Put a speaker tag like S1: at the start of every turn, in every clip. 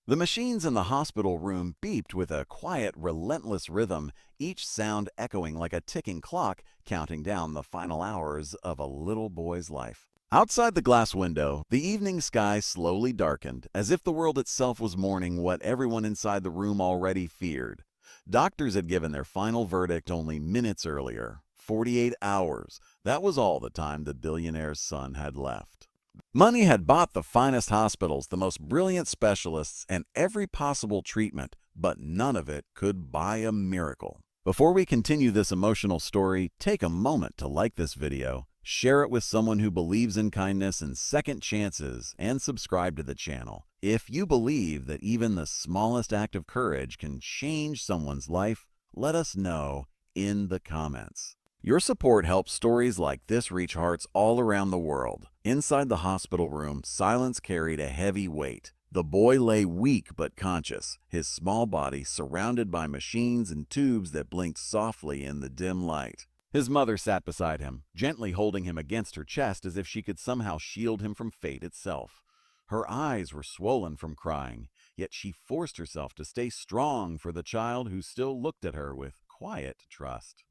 S1: The machines in the hospital room beeped with a quiet, relentless rhythm, each sound echoing like a ticking clock counting down the final hours of a little boy's life. Outside the glass window, the evening sky slowly darkened, as if the world itself was mourning what everyone inside the room already feared. Doctors had given their final verdict only minutes earlier. 48 hours. That was all the time the billionaire's son had left. Money had bought the finest hospitals, the most brilliant specialists, and every possible treatment, but none of it could buy a miracle. Before we continue this emotional story, take a moment to like this video, share it with someone who believes in kindness and second chances, and subscribe to the channel. If you believe that even the smallest act of courage can change someone's life, let us know in the comments. Your support helps stories like this reach hearts all around the world. Inside the hospital room, silence carried a heavy weight. The boy lay weak but conscious, his small body surrounded by machines and tubes that blinked softly in the dim light. His mother sat beside him, gently holding him against her chest as if she could somehow shield him from fate itself. Her eyes were swollen from crying, yet she forced herself to stay strong for the child who still looked at her with quiet trust.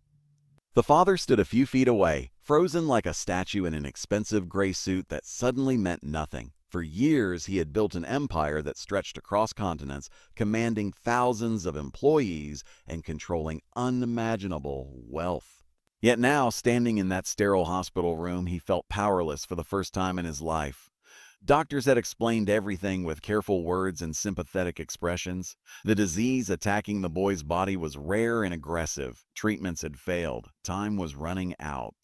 S1: The father stood a few feet away, frozen like a statue in an expensive gray suit that suddenly meant nothing. For years, he had built an empire that stretched across continents, commanding thousands of employees and controlling unimaginable wealth. Yet now, standing in that sterile hospital room, he felt powerless for the first time in his life. Doctors had explained everything with careful words and sympathetic expressions. The disease attacking the boy's body was rare and aggressive. Treatments had failed. Time was running out.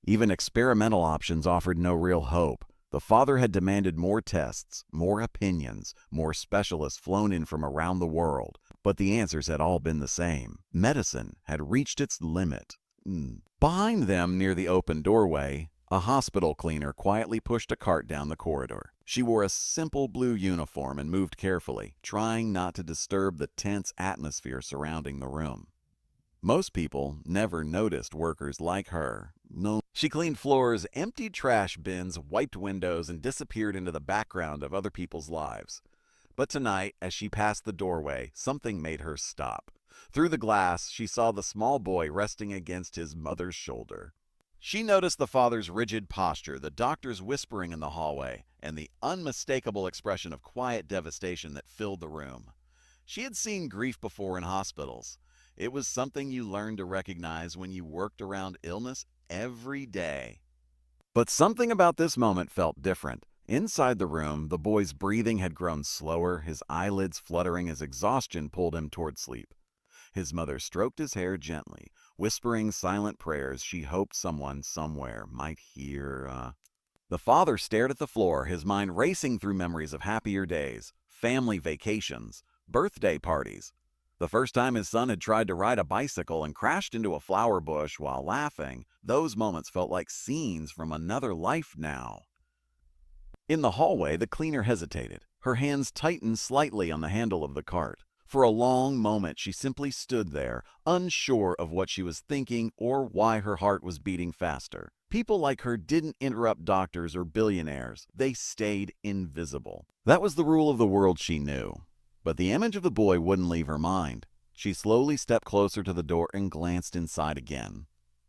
S1: Even experimental options offered no real hope. The father had demanded more tests, more opinions, more specialists flown in from around the world. But the answers had all been the same. Medicine had reached its limit. Behind them, near the open doorway, a hospital cleaner quietly pushed a cart down the corridor. She wore a simple blue uniform and moved carefully, trying not to disturb the tense atmosphere surrounding the room. Most people never noticed workers like her. No. She cleaned floors, emptied trash bins, wiped windows, and disappeared into the background of other people's lives. But tonight, as she passed the doorway, something made her stop. Through the glass, she saw the small boy resting against his mother's shoulder. She noticed the father's rigid posture, the doctor's whispering in the hallway, and the unmistakable expression of quiet devastation that filled the room. She had seen grief before in hospitals. It was something you learned to recognize when you worked around illness every day. But something about this moment felt different. Inside the room, the boy's breathing had grown slower, his eyelids fluttering as exhaustion pulled him toward sleep. His mother stroked his hair gently, whispering silent prayers she hoped someone somewhere might hear. The father stared at the floor, his mind racing through memories of happier days, family vacations, birthday parties. The first time his son had tried to ride a bicycle and crashed into a flower bush while laughing, those moments felt like scenes from another life now. In the hallway, the cleaner hesitated. Her hands tightened slightly on the handle of the cart. For a long moment, she simply stood there, unsure of what she was thinking or why her heart was beating faster. People like her didn't interrupt doctors or billionaires. They stayed invisible. That was the rule of the world she knew. But the image of the boy wouldn't leave her mind. She slowly stepped closer to the door and glanced inside again.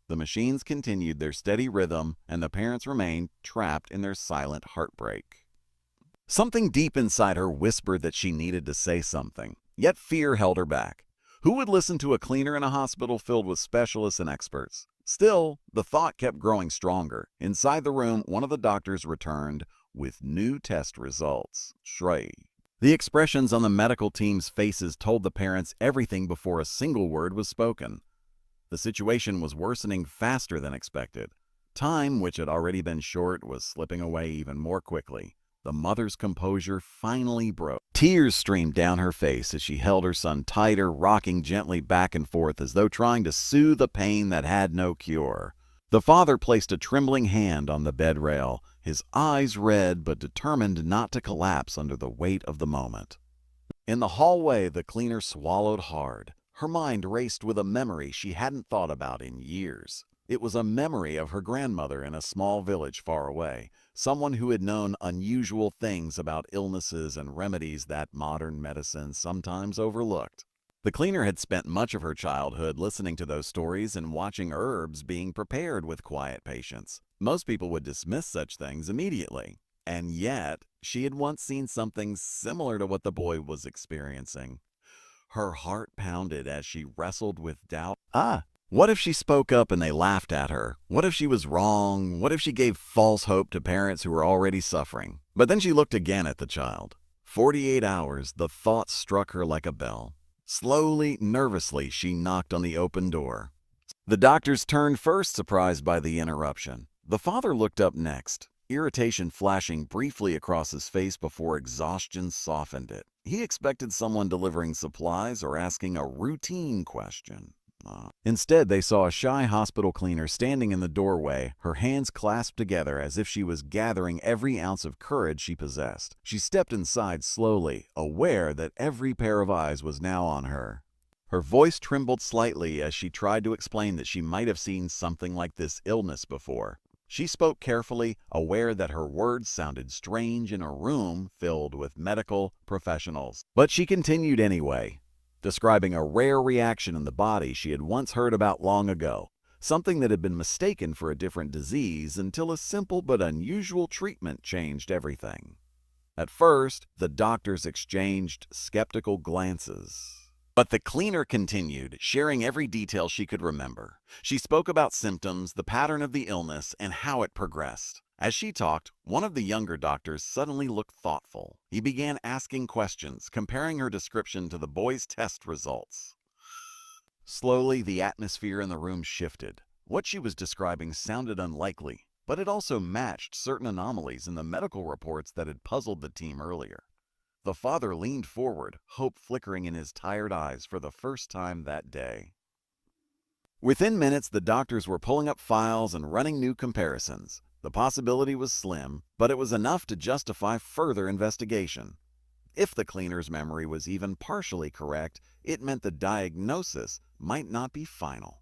S1: The machines continued their steady rhythm, and the parents remained trapped in their silent heartbreak. Something deep inside her whispered that she needed to say something. Yet fear held her back. Who would listen to a cleaner in a hospital filled with specialists and experts? Still, the thought kept growing stronger. Inside the room, one of the doctors returned with new test results. Shrey. The expressions on the medical team's faces told the parents everything before a single word was spoken. The situation was worsening faster than expected. Time, which had already been short, was slipping away even more quickly. The mother's composure finally broke. Tears streamed down her face as she held her son tighter, rocking gently back and forth as though trying to soothe a pain that had no cure. The father placed a trembling hand on the bed rail, his eyes red but determined not to collapse under the weight of the moment. In the hallway, the cleaner swallowed hard. Her mind raced with a memory she hadn't thought about in years. It was a memory of her grandmother in a small village far away, someone who had known unusual things about illnesses and remedies that modern medicine sometimes overlooked. The cleaner had spent much of her childhood listening to those stories and watching herbs being prepared with quiet patience. Most people would dismiss such things immediately. And yet, she had once seen something similar to what the boy was experiencing. Her heart pounded as she wrestled with doubt. What if she spoke up and they laughed at her? What if she was wrong? What if she gave false hope to parents who were already suffering? But then she looked again at the child. 48 hours, the thought struck her like a bell. Slowly, nervously, she knocked on the open door. The doctors turned first, surprised by the interruption. The father looked up next, irritation flashing briefly across his face before exhaustion softened it. He expected someone delivering supplies or asking a routine question. Instead, they saw a shy hospital cleaner standing in the doorway, her hands clasped together as if she was gathering every ounce of courage she possessed. She stepped inside slowly, aware that every pair of eyes was now on her. Her voice trembled slightly as she tried to explain that she might have seen something like this illness before. She spoke carefully, aware that her words sounded strange in a room filled with medical professionals. But she continued anyway, describing a rare reaction in the body she had once heard about long ago, something that had been mistaken for a different disease until a simple but unusual treatment changed everything. At first, the doctors exchanged skeptical glances. But the cleaner continued, sharing every detail she could remember. She spoke about symptoms, the pattern of the illness, and how it progressed. As she talked, one of the younger doctors suddenly looked thoughtful. He began asking questions, comparing her description to the boy's test results. Slowly, the atmosphere in the room shifted. What she was describing sounded unlikely, but it also matched certain anomalies in the medical reports that had puzzled the team earlier. The father leaned forward, hope flickering in his tired eyes for the first time that day. Within minutes, the doctors were pulling up files and running new comparisons. The possibility was slim, but it was enough to justify further investigation. If the cleaner's memory was even partially correct, it meant the diagnosis might not be final.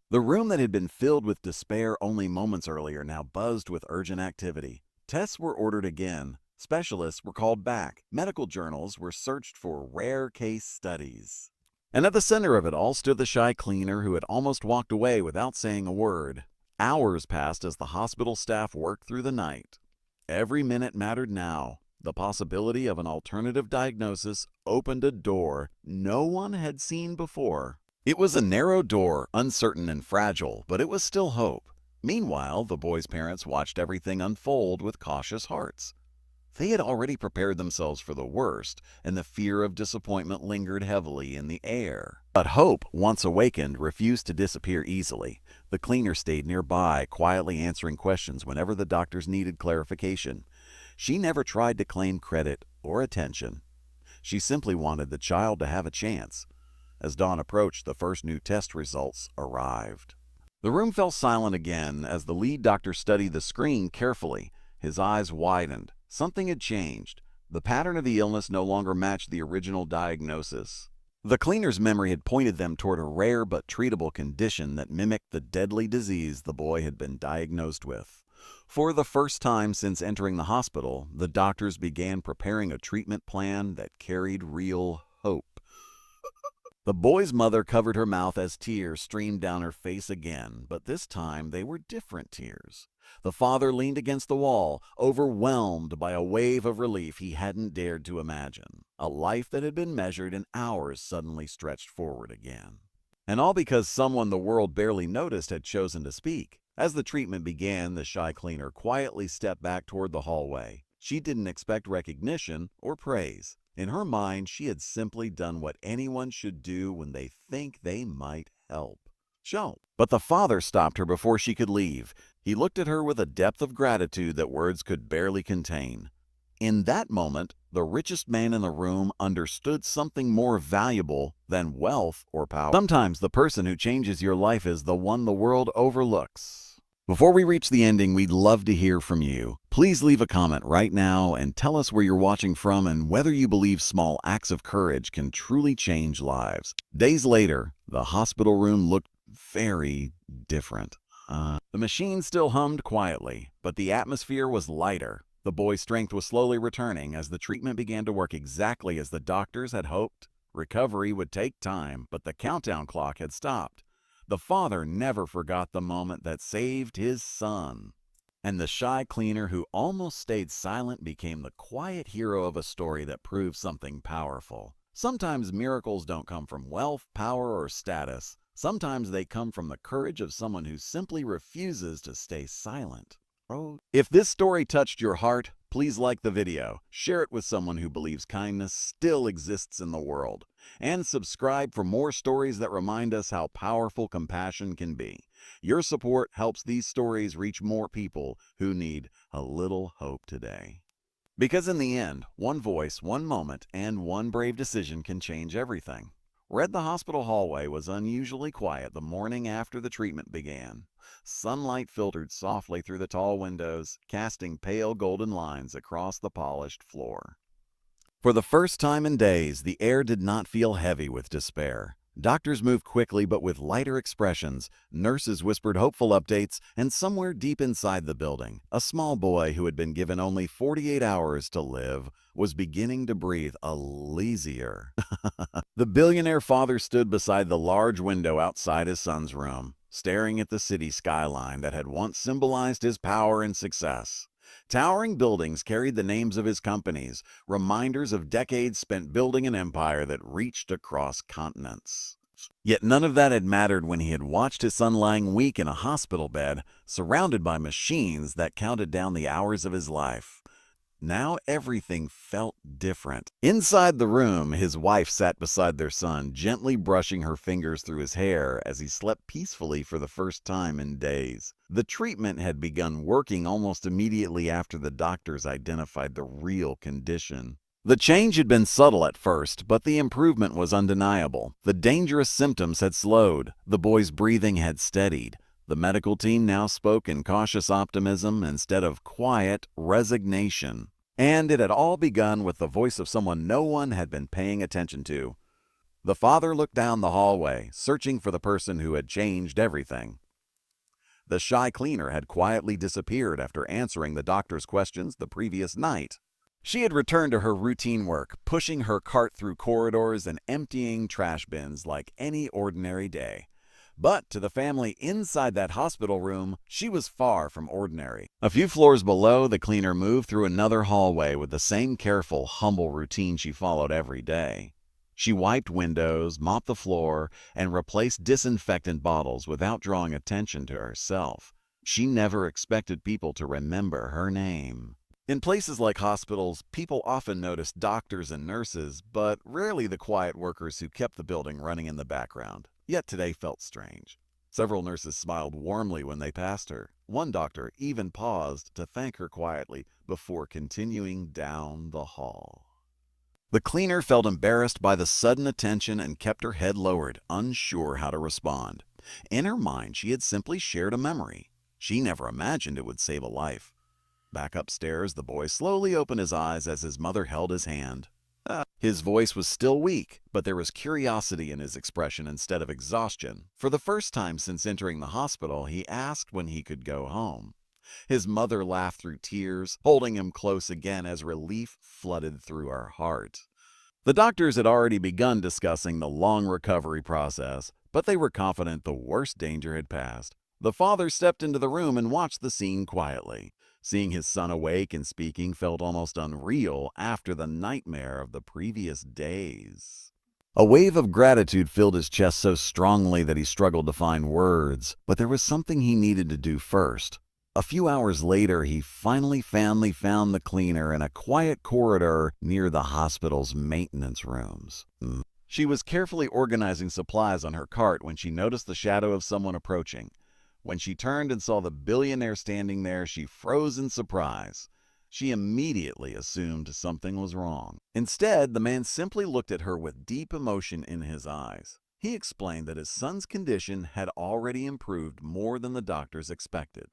S1: The room that had been filled with despair only moments earlier now buzzed with urgent activity. Tests were ordered again. Specialists were called back. Medical journals were searched for rare case studies. And at the center of it all stood the shy cleaner who had almost walked away without saying a word. Hours passed as the hospital staff worked through the night. Every minute mattered now. The possibility of an alternative diagnosis opened a door no one had seen before. It was a narrow door, uncertain and fragile, but it was still hope. Meanwhile, the boy's parents watched everything unfold with cautious hearts. They had already prepared themselves for the worst, and the fear of disappointment lingered heavily in the air. But hope, once awakened, refused to disappear easily. The cleaner stayed nearby, quietly answering questions whenever the doctors needed clarification. She never tried to claim credit or attention. She simply wanted the child to have a chance. As dawn approached, the first new test results arrived. The room fell silent again as the lead doctor studied the screen carefully. His eyes widened. Something had changed. The pattern of the illness no longer matched the original diagnosis. The cleaner's memory had pointed them toward a rare but treatable condition that mimicked the deadly disease the boy had been diagnosed with. For the first time since entering the hospital, the doctors began preparing a treatment plan that carried real hope. The boy's mother covered her mouth as tears streamed down her face again, but this time they were different tears. The father leaned against the wall, overwhelmed by a wave of relief he hadn't dared to imagine. A life that had been measured in hours suddenly stretched forward again. And all because someone the world barely noticed had chosen to speak. As the treatment began, the shy cleaner quietly stepped back toward the hallway. She didn't expect recognition or praise. In her mind, she had simply done what anyone should do when they think they might help. But the father stopped her before she could leave. He looked at her with a depth of gratitude that words could barely contain. In that moment, the richest man in the room understood something more valuable than wealth or power. Sometimes the person who changes your life is the one the world overlooks. Before we reach the ending, we'd love to hear from you. Please leave a comment right now and tell us where you're watching from and whether you believe small acts of courage can truly change lives. Days later, the hospital room looked very different. The machine still hummed quietly, but the atmosphere was lighter. The boy's strength was slowly returning as the treatment began to work exactly as the doctors had hoped. Recovery would take time, but the countdown clock had stopped. The father never forgot the moment that saved his son. And the shy cleaner who almost stayed silent became the quiet hero of a story that proved something powerful. Sometimes miracles don't come from wealth, power, or status. Sometimes they come from the courage of someone who simply refuses to stay silent. If this story touched your heart, please like the video, share it with someone who believes kindness still exists in the world, and subscribe for more stories that remind us how powerful compassion can be. Your support helps these stories reach more people who need a little hope today. Because in the end, one voice, one moment, and one brave decision can change everything. The hospital hallway was unusually quiet the morning after the treatment began. Sunlight filtered softly through the tall windows, casting pale golden lines across the polished floor. For the first time in days, the air did not feel heavy with despair. Doctors moved quickly but with lighter expressions, nurses whispered hopeful updates, and somewhere deep inside the building, a small boy who had been given only 48 hours to live was beginning to breathe a little easier. The billionaire father stood beside the large window outside his son's room, staring at the city skyline that had once symbolized his power and success. Towering buildings carried the names of his companies, reminders of decades spent building an empire that reached across continents. Yet none of that had mattered when he had watched his son lying weak in a hospital bed, surrounded by machines that counted down the hours of his life. Now everything felt different. Inside the room, his wife sat beside their son, gently brushing her fingers through his hair as he slept peacefully for the first time in days. The treatment had begun working almost immediately after the doctors identified the real condition. The change had been subtle at first, but the improvement was undeniable. The dangerous symptoms had slowed. The boy's breathing had steadied. The medical team now spoke in cautious optimism instead of quiet resignation. And it had all begun with the voice of someone no one had been paying attention to. The father looked down the hallway, searching for the person who had changed everything. The shy cleaner had quietly disappeared after answering the doctor's questions the previous night. She had returned to her routine work, pushing her cart through corridors and emptying trash bins like any ordinary day. But to the family inside that hospital room, she was far from ordinary. A few floors below, the cleaner moved through another hallway with the same careful, humble routine she followed every day. She wiped windows, mopped the floor, and replaced disinfectant bottles without drawing attention to herself. She never expected people to remember her name. In places like hospitals, people often noticed doctors and nurses, but rarely the quiet workers who kept the building running in the background. Yet today felt strange. Several nurses smiled warmly when they passed her. One doctor even paused to thank her quietly before continuing down the hall. The cleaner felt embarrassed by the sudden attention and kept her head lowered, unsure how to respond. In her mind, she had simply shared a memory. She never imagined it would save a life. Back upstairs, the boy slowly opened his eyes as his mother held his hand. His voice was still weak, but there was curiosity in his expression instead of exhaustion. For the first time since entering the hospital, he asked when he could go home. His mother laughed through tears, holding him close again as relief flooded through her heart. The doctors had already begun discussing the long recovery process, but they were confident the worst danger had passed. The father stepped into the room and watched the scene quietly. Seeing his son awake and speaking felt almost unreal after the nightmare of the previous days. A wave of gratitude filled his chest so strongly that he struggled to find words, but there was something he needed to do first. A few hours later, he finally found the cleaner in a quiet corridor near the hospital's maintenance rooms. She was carefully organizing supplies on her cart when she noticed the shadow of someone approaching. When she turned and saw the billionaire standing there, she froze in surprise. She immediately assumed something was wrong. Instead, the man simply looked at her with deep emotion in his eyes. He explained that his son's condition had already improved more than the doctors expected.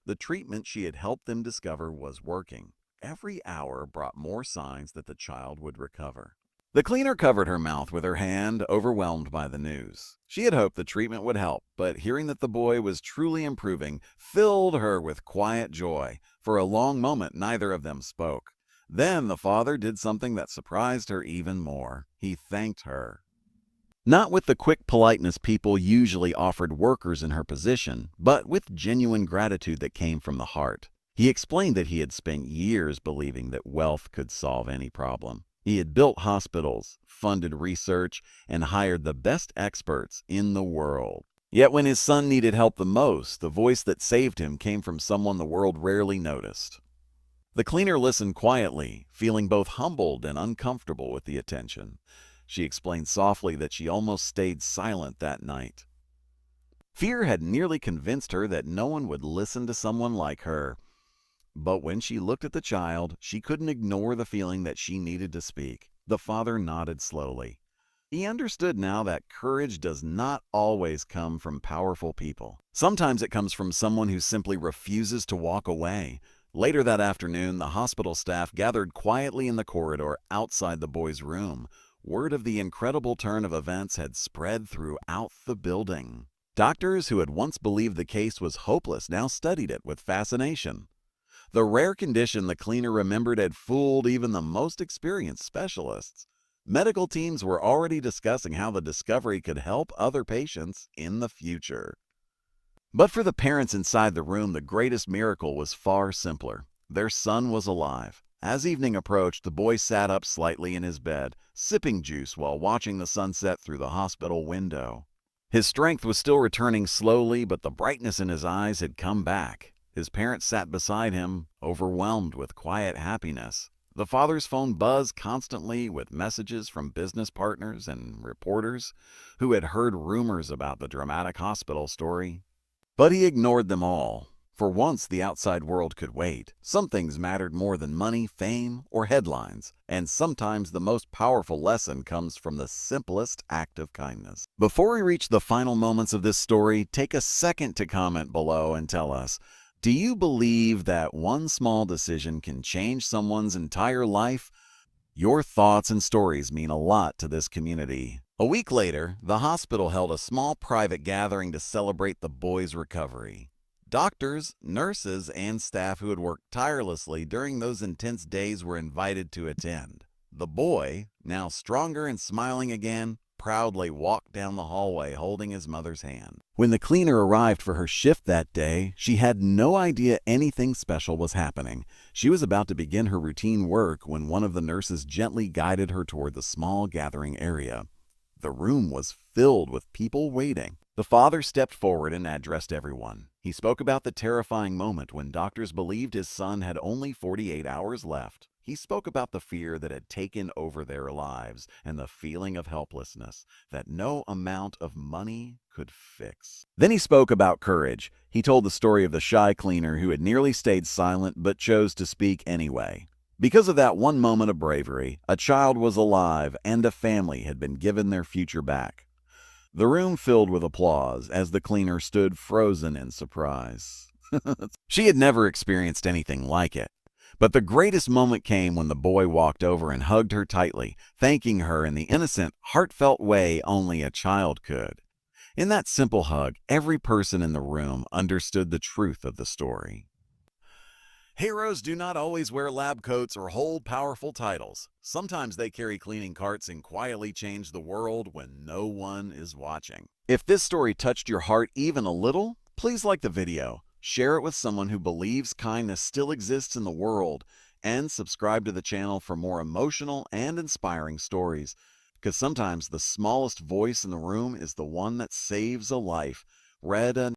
S1: The treatment she had helped them discover was working. Every hour brought more signs that the child would recover. The cleaner covered her mouth with her hand, overwhelmed by the news. She had hoped the treatment would help, but hearing that the boy was truly improving filled her with quiet joy. For a long moment, neither of them spoke. Then the father did something that surprised her even more. He thanked her. Not with the quick politeness people usually offered workers in her position, but with genuine gratitude that came from the heart. He explained that he had spent years believing that wealth could solve any problem. He had built hospitals, funded research, and hired the best experts in the world. Yet when his son needed help the most, the voice that saved him came from someone the world rarely noticed. The cleaner listened quietly, feeling both humbled and uncomfortable with the attention. She explained softly that she almost stayed silent that night. Fear had nearly convinced her that no one would listen to someone like her. But when she looked at the child, she couldn't ignore the feeling that she needed to speak. The father nodded slowly. He understood now that courage does not always come from powerful people. Sometimes it comes from someone who simply refuses to walk away. Later that afternoon, the hospital staff gathered quietly in the corridor outside the boy's room. Word of the incredible turn of events had spread throughout the building. Doctors who had once believed the case was hopeless now studied it with fascination. The rare condition the cleaner remembered had fooled even the most experienced specialists. Medical teams were already discussing how the discovery could help other patients in the future. But for the parents inside the room, the greatest miracle was far simpler. Their son was alive. As evening approached, the boy sat up slightly in his bed, sipping juice while watching the sunset through the hospital window. His strength was still returning slowly, but the brightness in his eyes had come back. His parents sat beside him, overwhelmed with quiet happiness. The father's phone buzzed constantly with messages from business partners and reporters who had heard rumors about the dramatic hospital story. But he ignored them all. For once, the outside world could wait. Some things mattered more than money, fame, or headlines. And sometimes the most powerful lesson comes from the simplest act of kindness. Before we reach the final moments of this story, take a second to comment below and tell us, do you believe that one small decision can change someone's entire life? Your thoughts and stories mean a lot to this community. A week later, the hospital held a small private gathering to celebrate the boy's recovery. Doctors, nurses, and staff who had worked tirelessly during those intense days were invited to attend. The boy, now stronger and smiling again, proudly walked down the hallway holding his mother's hand. When the cleaner arrived for her shift that day, she had no idea anything special was happening. She was about to begin her routine work when one of the nurses gently guided her toward the small gathering area. The room was filled with people waiting. The father stepped forward and addressed everyone. He spoke about the terrifying moment when doctors believed his son had only 48 hours left. He spoke about the fear that had taken over their lives and the feeling of helplessness that no amount of money could fix. Then he spoke about courage. He told the story of the shy cleaner who had nearly stayed silent but chose to speak anyway. Because of that one moment of bravery, a child was alive and a family had been given their future back. The room filled with applause as the cleaner stood frozen in surprise. She had never experienced anything like it. But the greatest moment came when the boy walked over and hugged her tightly, thanking her in the innocent, heartfelt way only a child could. In that simple hug, every person in the room understood the truth of the story. Heroes do not always wear lab coats or hold powerful titles. Sometimes they carry cleaning carts and quietly change the world when no one is watching. If this story touched your heart even a little, please like the video, share it with someone who believes kindness still exists in the world, and subscribe to the channel for more emotional and inspiring stories. Because sometimes the smallest voice in the room is the one that saves a life. Read